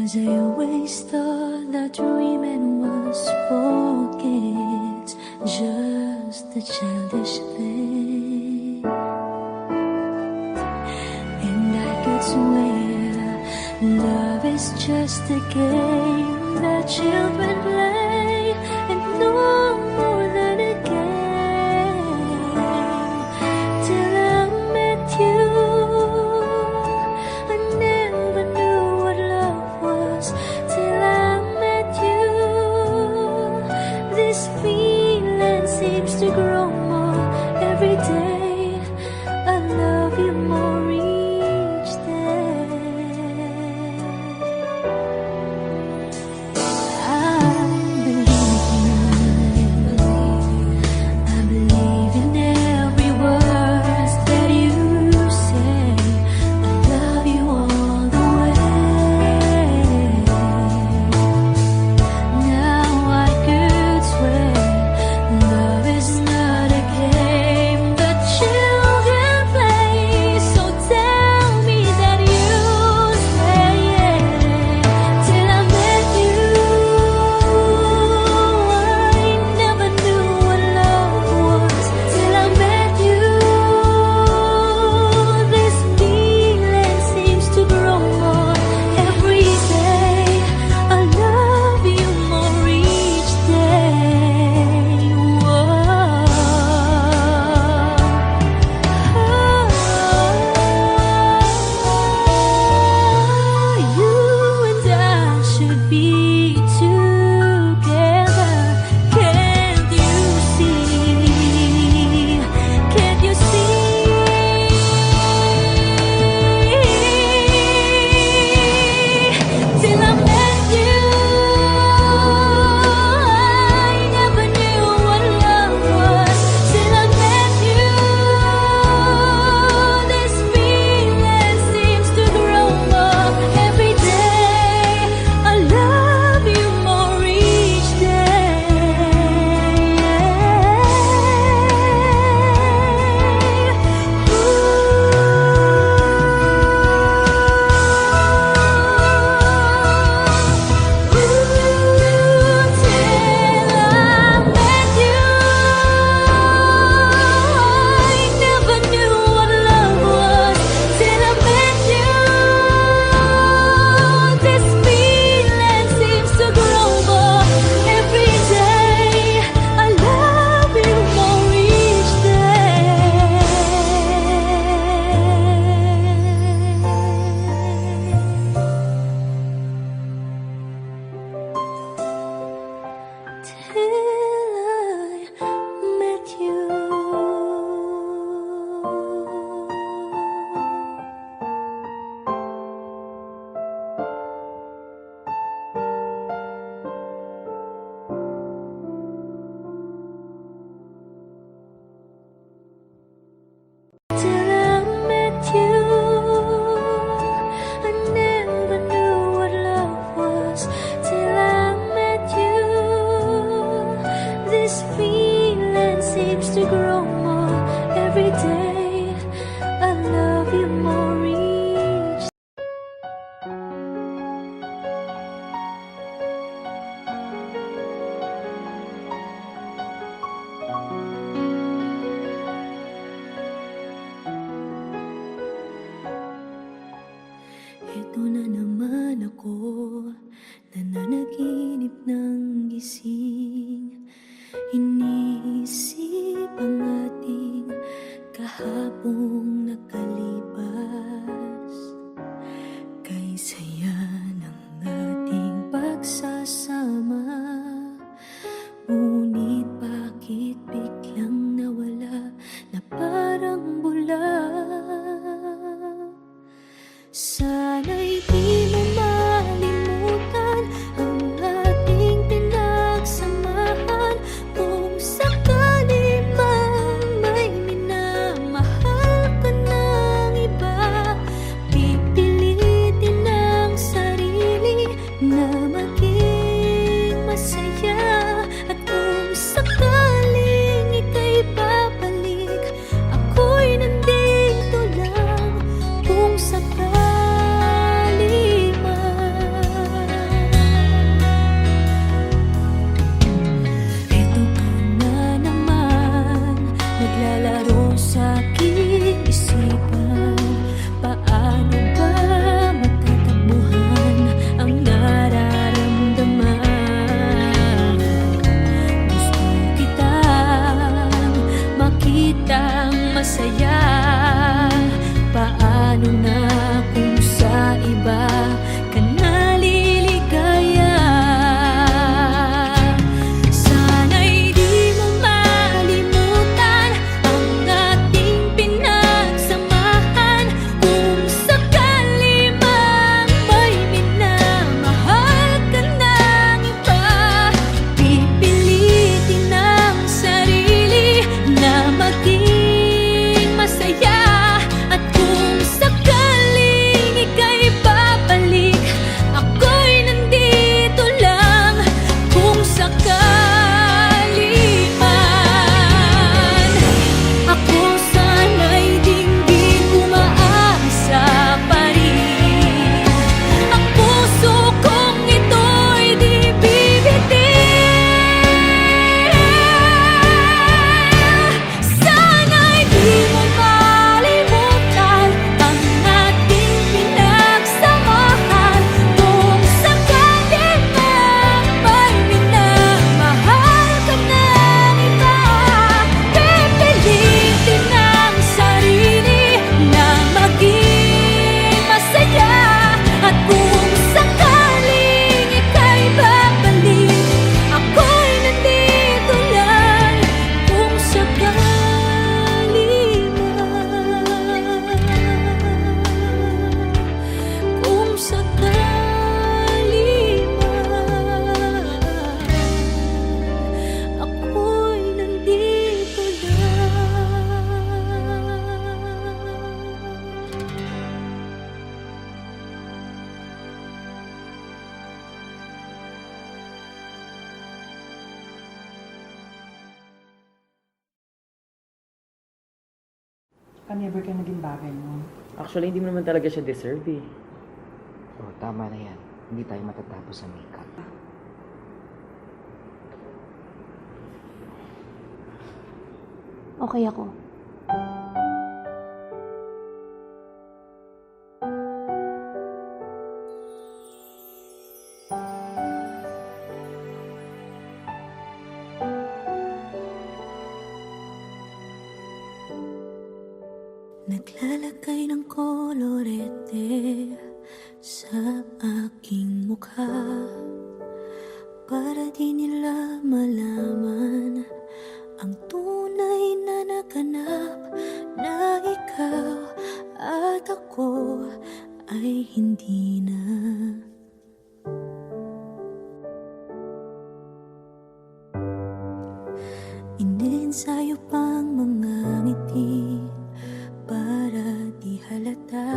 'Cause I always thought that dreaming was for kids, just a childish thing. And I could swear love is just a game that children play, and no more than a game. Till I met you, I never knew what love was. Till I met you, this feeling seems to grow more every day. I love you more each day. I believe in every word that you say. I love you all the way. Now I could swear love is not a game that children play. So tell me that you stay. Till I met you, I never knew what love was. Till I met you, this feeling seems to grow more every day. I love you more each day. You and I should be together. Can't you see? Can't you see? Till I met you, I never knew what love was. Till I met you, this feeling seems to grow more every day. I love you more each Till I met you, I never knew what love was. Till I met you, this feeling seems to grow more every day. I love you more each. Ito na naman ako, nananaginip ng gising. Iniisip ang ating kahapong nakalipas. Kay saya ng ating pagsasama, ngunit bakit biglang nawala na parang bula? Sana'y di mo malimutan ang ating pinagsamahan. Kung sakali man may minamahal ka ng iba, pipilitin ang sarili na maging masaya. At kung sakaling ika'y babalik, ako'y nandito lang. Kung sakali Tsaka never ka naging bagay mo. Actually, hindi mo naman talaga siya deserve eh. Oh, tama na yan. Hindi tayo matatapos sa makeup. Okay ako. Naglalagay ng kolorete sa aking mukha para di nila malaman ang tunay na naganap na ikaw at ako ay hindi na. Inensayo pang mga ngiti para di halata.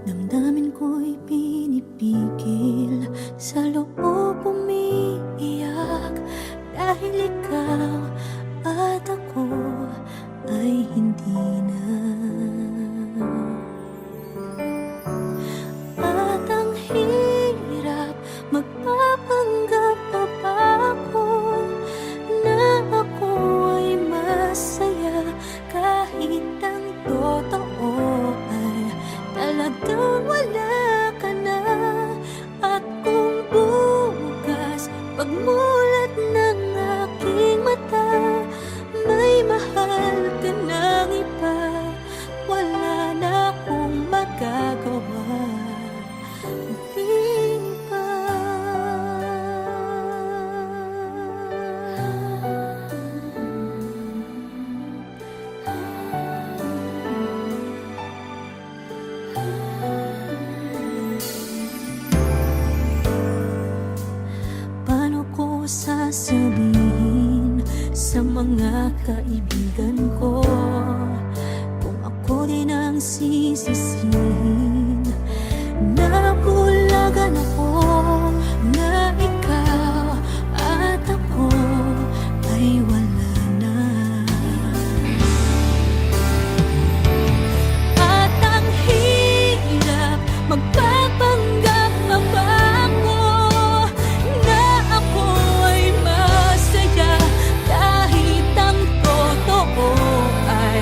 Damdamin ko'y pinipigil, sa loob umiiyak dahil ikaw at ako ay hindi na. At ang hirap magpapanggap pa ba ako na ako ay masaya kahit ang totoo ay talagang wala ka na. At kung bukas pagmulat ng aking mata may mahal ka ng iba, wala na akong magagawa. Di ba? Paano ko sasabihin sa mga kaibigan ko kung ako din ang sisisihin? Nabulagan ako na ikaw at ako ay wala na. At ang hirap magpapanggap pa ba ako na ako ay masaya kahit ang totoo ay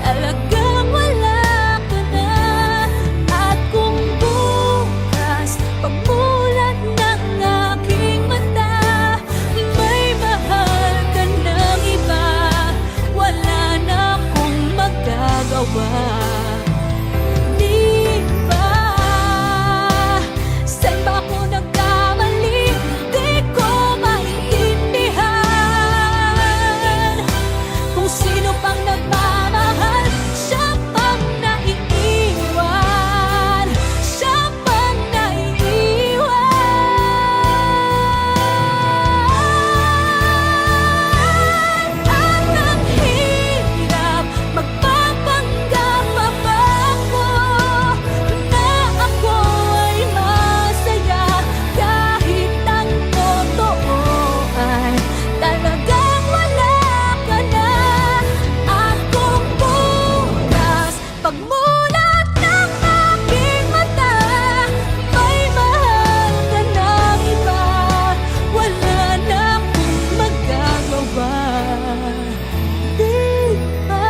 talagang wala ka na. At kung bukas pagmulat ng aking mata may mahal ka ng iba, wala na akong magagawa. Di ba? Saan ba ako nagkamali? Di ko maintindihan. Kung sino pang nagmamahal, siya pang naiiwan. Siya pang naiiwan. At ang hirap magpapanggap pa ba ako na ako ay masaya kahit ang totoo ay talagang wala ka na. At kung bukas pagmulat ng aking mata may mahal ka ng iba, wala na akong magagawa. Di ba?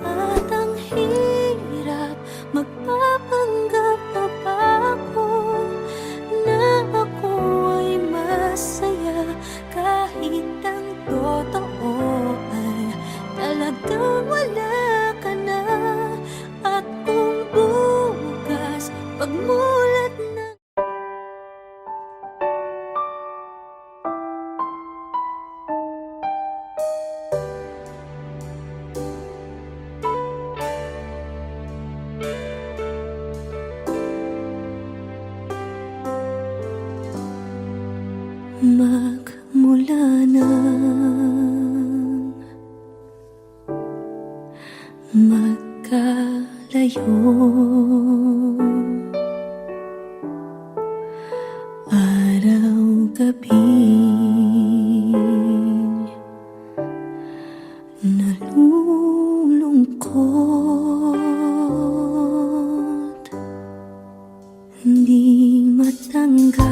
At ang hirap magpapanggap pa ba ako na ako ay masaya kahit ang totoo ay talagang wala ka na. At kung bukas pagmulat ng magmula nang magkalayo. Araw-gabi nalulungkot, hindi matanggap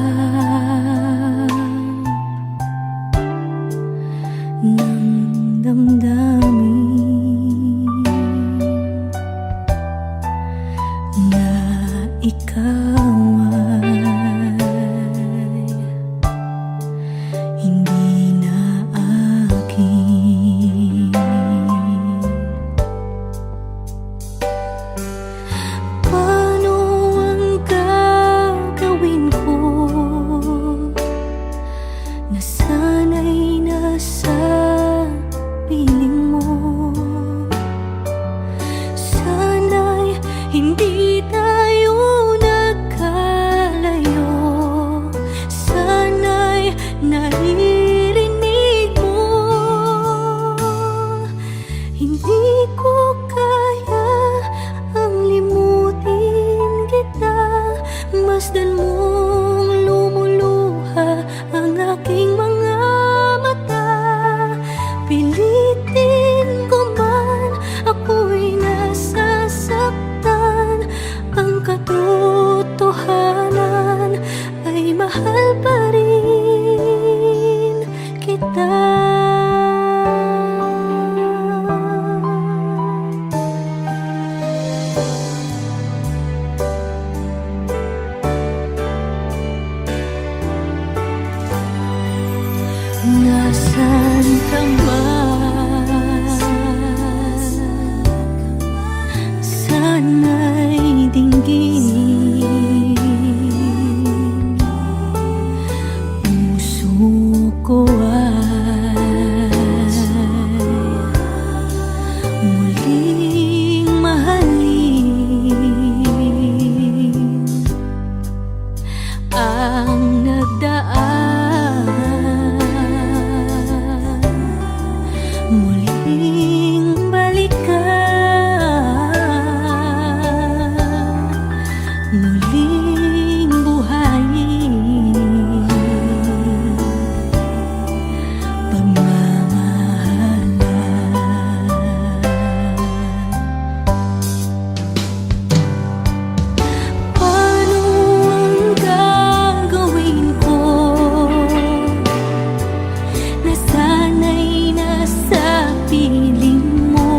ng damdamin na ikaw ay hindi na akin. Paano ang gagawin ko? Nasanay na sa piling mo. Sana'y hindi tayo nagkalayo. Sana'y naririnig mo. Hindi ko kaya ang limutin kita. Masdan mong lumuluha ang aking mga mata. Pilitin ko man, ako'y nasasaktan. Ang katotohanan ay mahal pa rin kita. Nasaan ka man? Sana'y dinggin. Puso ko ay muling mahalin. Ang nagdaan muling balikan, muling buhayin pagmamahalan. Paano ang gagawin ko? Nasanay na sa piling mo.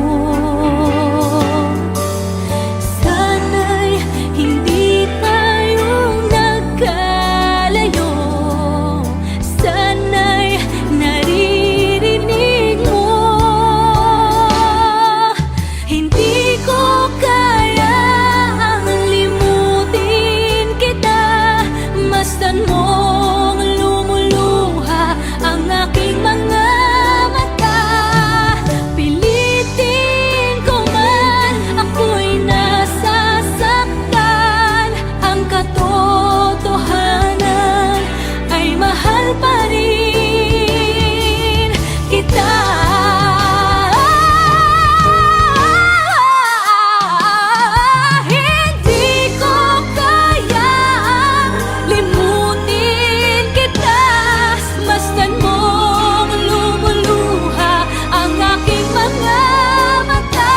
Sana'y hindi tayo nagkalayo. Sana'y naririnig mo. Hindi ko kaya ang limutin kita. Masdan mong lumuluha ang aking mga mata. Pilitin ko man, ako'y nasasaktan. Ang katotohanan ay mahal pa rin kita. Hindi ko kayang limutin kita. Masdan mong lumuluha ang aking mga mata.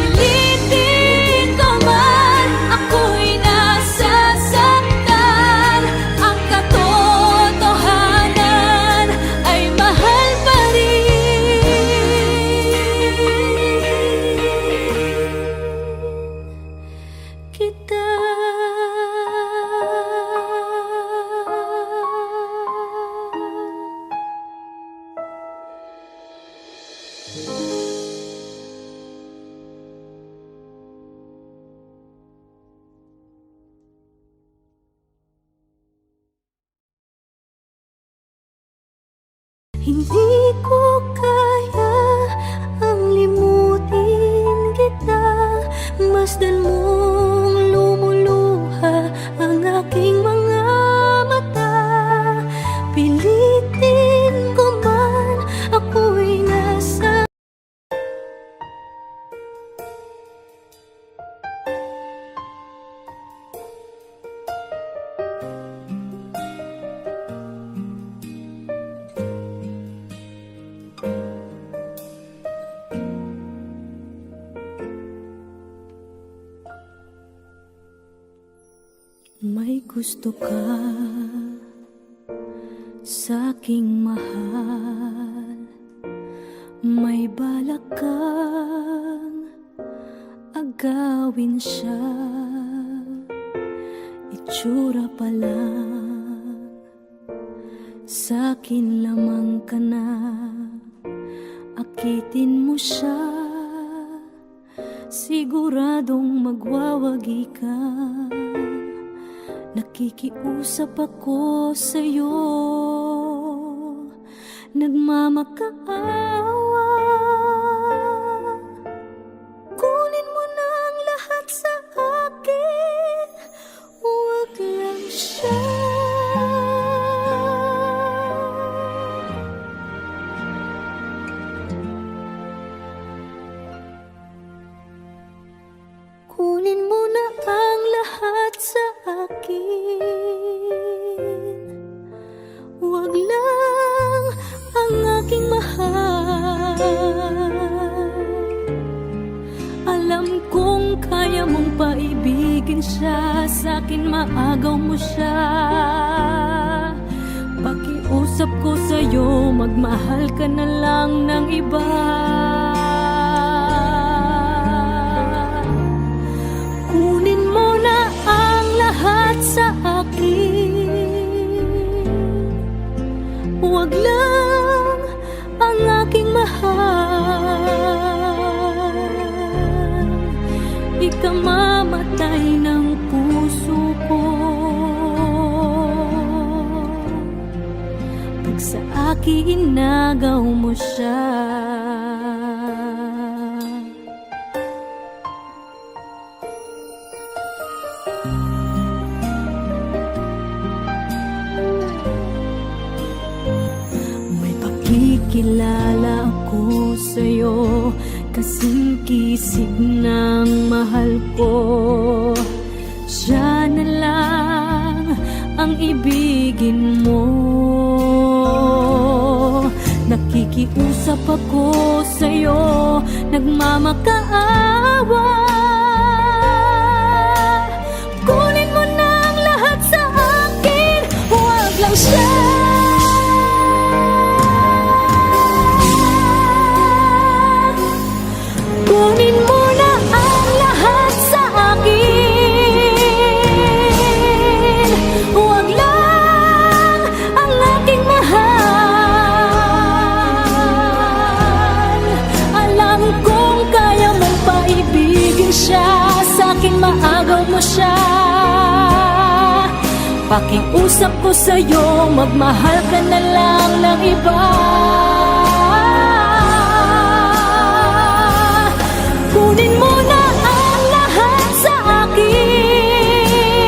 Pilitin ko man, ako'y nasasaktan. Ang katotohanan ay mahal pa rin kita. Hindi ko kaya ang limutin kita. Masdan mong lumuluha ang aking mga mata. May gusto ka sa'king mahal, may balak kang agawin siya. Itsura pa lang, sa'kin lamang ka na. Akitin mo siya, siguradong magwawagi ka. Nakikiusap ako sa'yo, nagmamakaawa. Kunin mo na ang lahat sa akin, huwag lang siya. Kunin mo na ang lahat sa akin, huwag lang ang aking mahal. Alam kong kaya mong paibigin siya, sa'kin maagaw mo siya. Pakiusap ko sa'yo, magmahal ka na lang ng iba. Kunin mo na ang lahat sa akin, huwag lang ang aking mahal. Ikamamatay ng puso ko pag sa akin inagaw mo siya. Kilala ako sa'yo, kasing kisig ng mahal ko. Siya na lang ang ibigin mo. Nakikiusap ako sa'yo, nagmamakaawa. Kunin mo na ang lahat sa akin, huwag lang siya. Kunin mo na ang lahat sa akin, huwag lang ang aking mahal. Alam kong kaya mong paibigin siya, sa'kin maagaw mo siya. Pakiusap ko sa'yo, magmahal ka na lang ng iba. Kunin mo na ang lahat sa akin,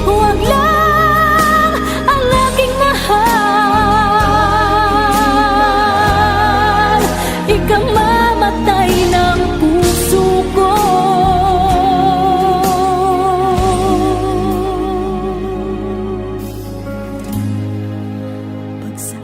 huwag lang ang aking mahal. Ikamamatay ng puso ko pag sa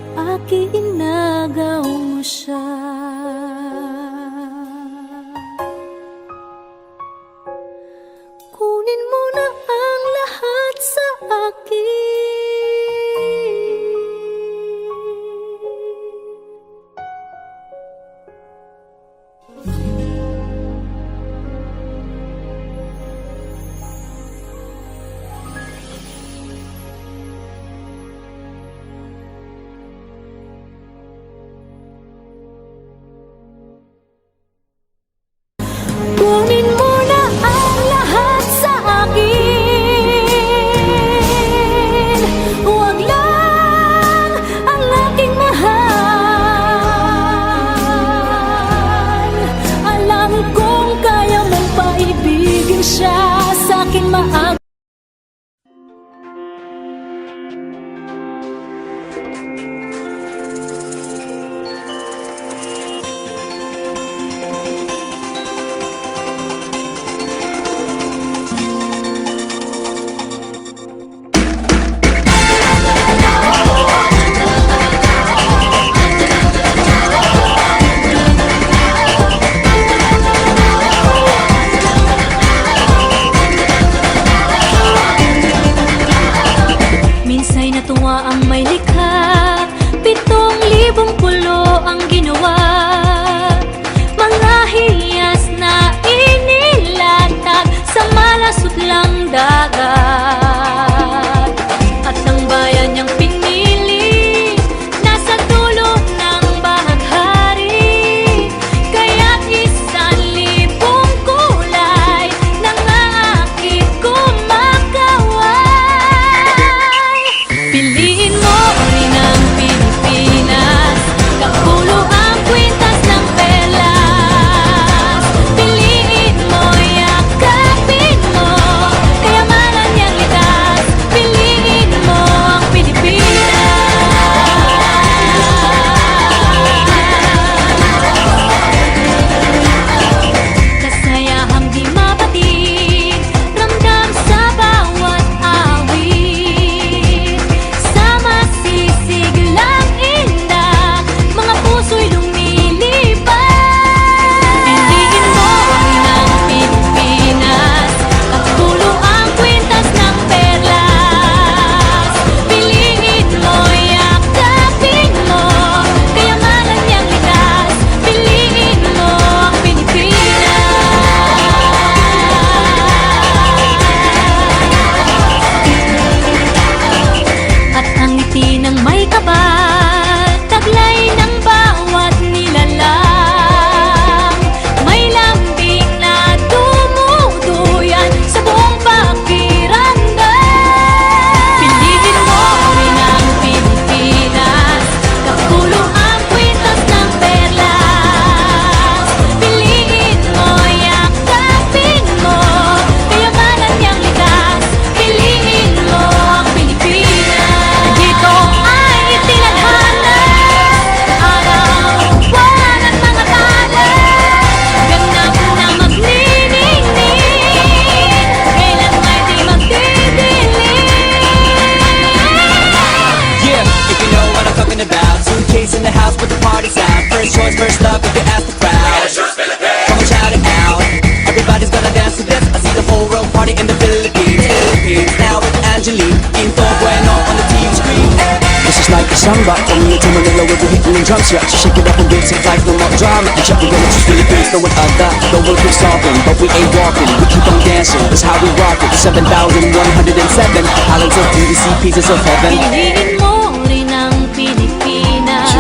samba. Coming into Manila with the hitting and drums, yeah. So shake it up and dance it like no more drama. And check, we're gonna choose Philippines, no one other. The world keeps talking, but we ain't walking. We keep on dancing, that's how we rock it. 7,107 islands of beauty, pieces of heaven. Piliin mo rin ang Pilipinas.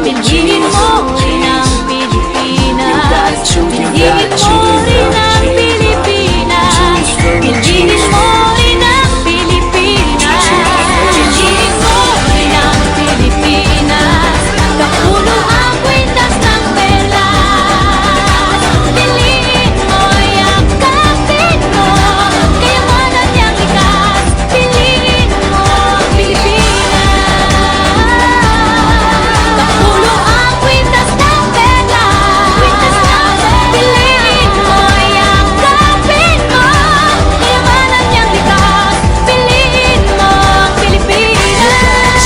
Piliin mo rin ang Pilipinas. Piliin mo rin ang Pilipinas. Piliin mo rin ang Pilipinas. Piliin mo rin ang Pilipinas. Kapuno ang kwintas ng perlas. Piliin mo, yakapin mo. Kayamanan niyang likas. Piliin mo ang Pilipinas. Kapuno ang kwintas ng perlas. Piliin mo, yakapin mo. Kayamanan niyang likas. Piliin mo ang Pilipinas.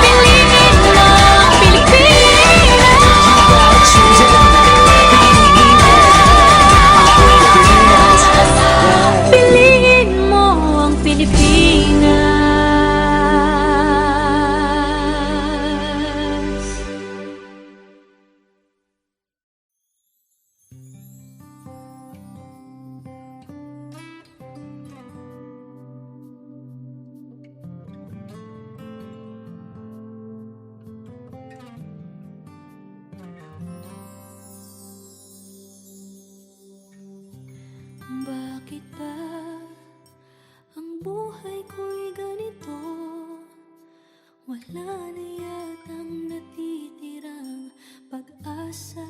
Piliin mo ang Pilipinas. Piliin mo ang Pilipinas. Bakit ba ang buhay ko'y ganito? Wala na yatang natitirang pag-asa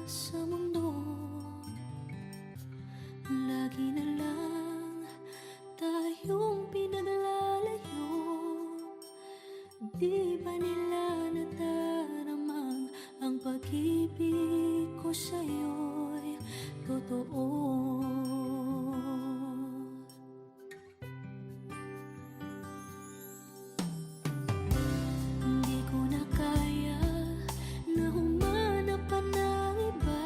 sa mundo. Lagi na lang tayong pinaglalayo. Di ba nila nataramang ang pag-ibig ko sa'yo'y totoo? Hindi ko na kaya na humanap pa ng iba,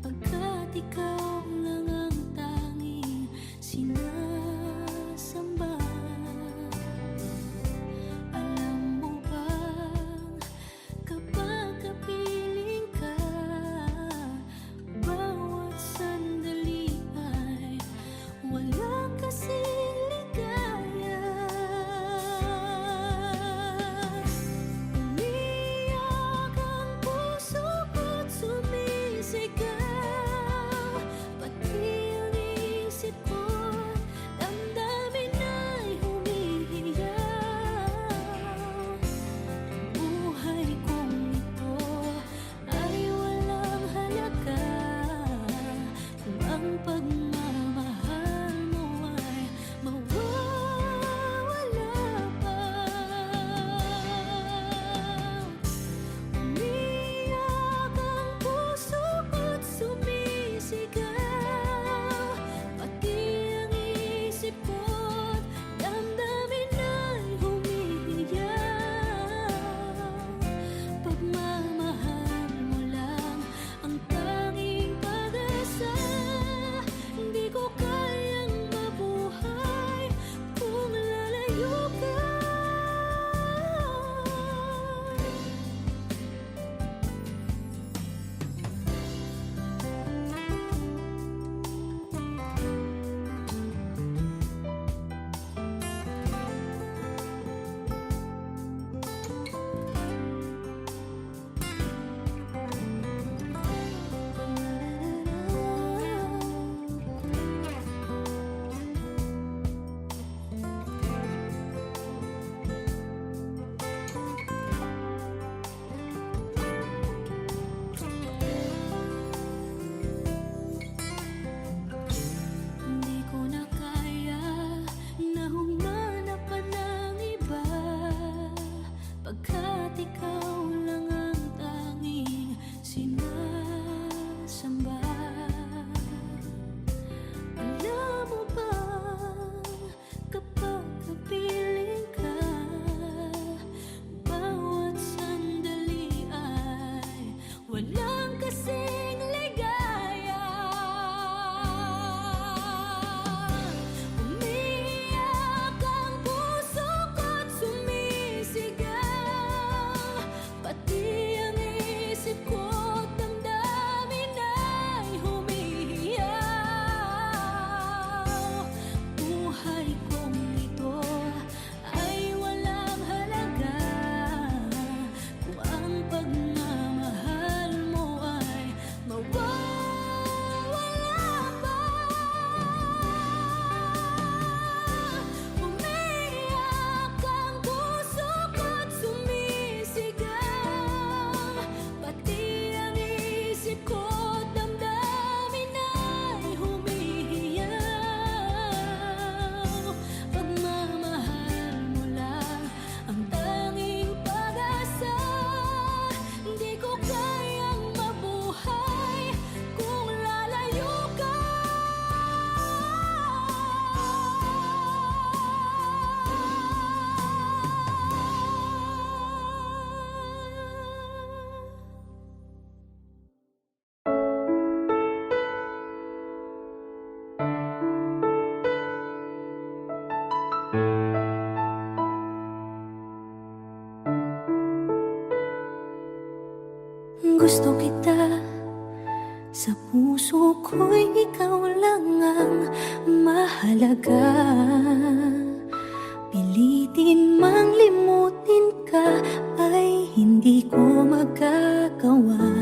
pagkat ikaw lang ang tanging sinasamba. Alam mo bang kapag kapiling ka, bawat sandali ay walang kasing ligaya. Umiyak ang puso ko't sumisigaw. gusto kita. Sa puso ko'y ikaw lang ang mahalaga. Pilitin mang limutin ka ay hindi ko magagawa.